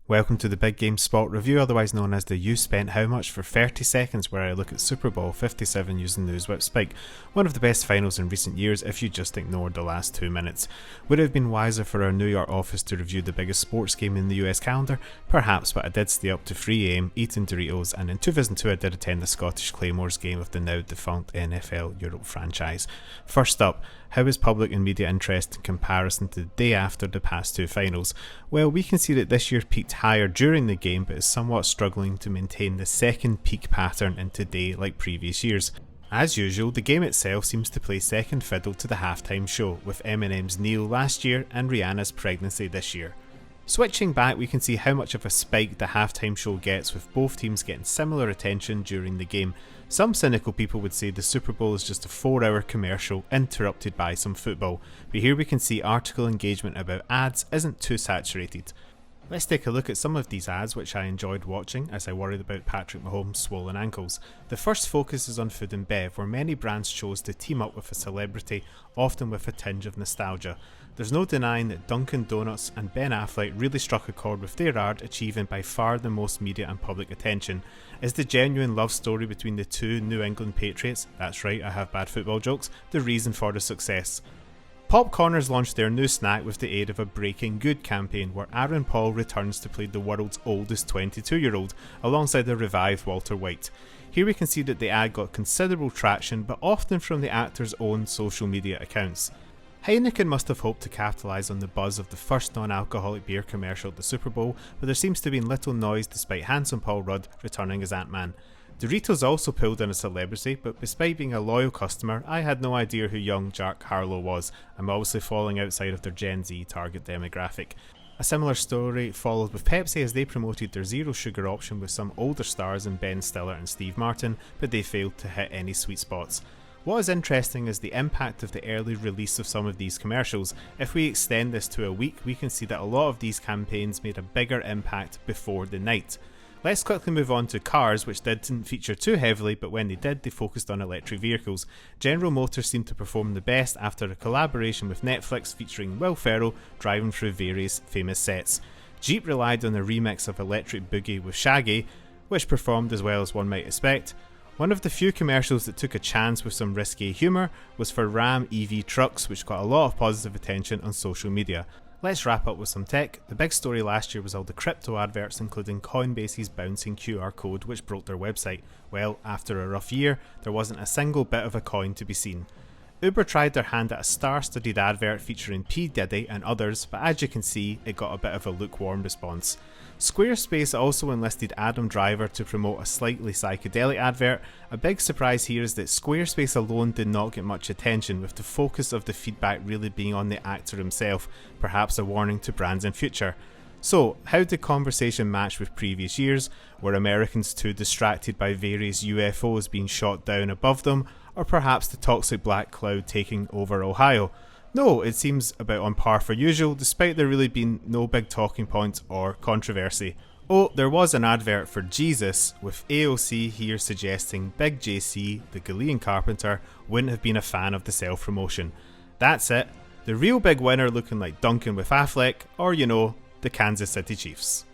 Welcome to the Big Game Spot Review, otherwise known as the You Spent How Much for 30 Seconds, where I look at Super Bowl 57 using NewsWhip Spike, one of the best finals in recent years if you just ignored the last 2 minutes. Would it have been wiser for our New York office to review the biggest sports game in the US calendar? Perhaps, but I did stay up to 3 AM eating Doritos, and in 2002 I did attend the Scottish Claymores game of the now defunct NFL Europe franchise. First up, how is public and media interest in comparison to the day after the past two finals? Well, we can see that this year peaked higher during the game, but is somewhat struggling to maintain the second peak pattern in today like previous years. As usual, the game itself seems to play second fiddle to the halftime show, with Eminem's Kneel last year and Rihanna's pregnancy this year. Switching back, we can see how much of a spike the halftime show gets, with both teams getting similar attention during the game. Some cynical people would say the Super Bowl is just a 4-hour commercial interrupted by some football, but here we can see article engagement about ads isn't too saturated. Let's take a look at some of these ads which I enjoyed watching as I worried about Patrick Mahomes' swollen ankles. The first focuses on food and bev, where many brands chose to team up with a celebrity, often with a tinge of nostalgia. There's no denying that Dunkin Donuts and Ben Affleck really struck a chord with their ad, achieving by far the most media and public attention. Is the genuine love story between the two New England Patriots, that's right, I have bad football jokes, the reason for the success? Popcorners launched their new snack with the aid of a Breaking Good campaign, where Aaron Paul returns to play the world's oldest 22-year-old, alongside the revived Walter White. Here we can see that the ad got considerable traction, but often from the actor's own social media accounts. Heineken must have hoped to capitalise on the buzz of the first non-alcoholic beer commercial at the Super Bowl, but there seems to be little noise despite handsome Paul Rudd returning as Ant-Man. Doritos also pulled in a celebrity, but despite being a loyal customer, I had no idea who young Jack Harlow was. I'm obviously falling outside of their Gen Z target demographic. A similar story followed with Pepsi as they promoted their zero sugar option with some older stars in Ben Stiller and Steve Martin, but they failed to hit any sweet spots. What is interesting is the impact of the early release of some of these commercials. If we extend this to a week, we can see that a lot of these campaigns made a bigger impact before the night. Let's quickly move on to cars, which didn't feature too heavily, but when they did, they focused on electric vehicles. General Motors seemed to perform the best after a collaboration with Netflix featuring Will Ferrell driving through various famous sets. Jeep relied on a remix of Electric Boogie with Shaggy, which performed as well as one might expect. One of the few commercials that took a chance with some risque humour was for Ram EV trucks, which got a lot of positive attention on social media. Let's wrap up with some tech. The big story last year was all the crypto adverts, including Coinbase's bouncing QR code which broke their website. Well, after a rough year, there wasn't a single bit of a coin to be seen. Uber tried their hand at a star-studded advert featuring P. Diddy and others, but as you can see, it got a bit of a lukewarm response. Squarespace also enlisted Adam Driver to promote a slightly psychedelic advert. A big surprise here is that Squarespace alone did not get much attention, with the focus of the feedback really being on the actor himself, perhaps a warning to brands in future. So, how did conversation match with previous years? Were Americans too distracted by various UFOs being shot down above them, or perhaps the toxic black cloud taking over Ohio? No, it seems about on par for usual, despite there really being no big talking points or controversy. Oh, there was an advert for Jesus, with AOC here suggesting Big JC, the Ghanaian carpenter, wouldn't have been a fan of the self-promotion. That's it. The real big winner looking like Dunkin with Affleck, or the Kansas City Chiefs.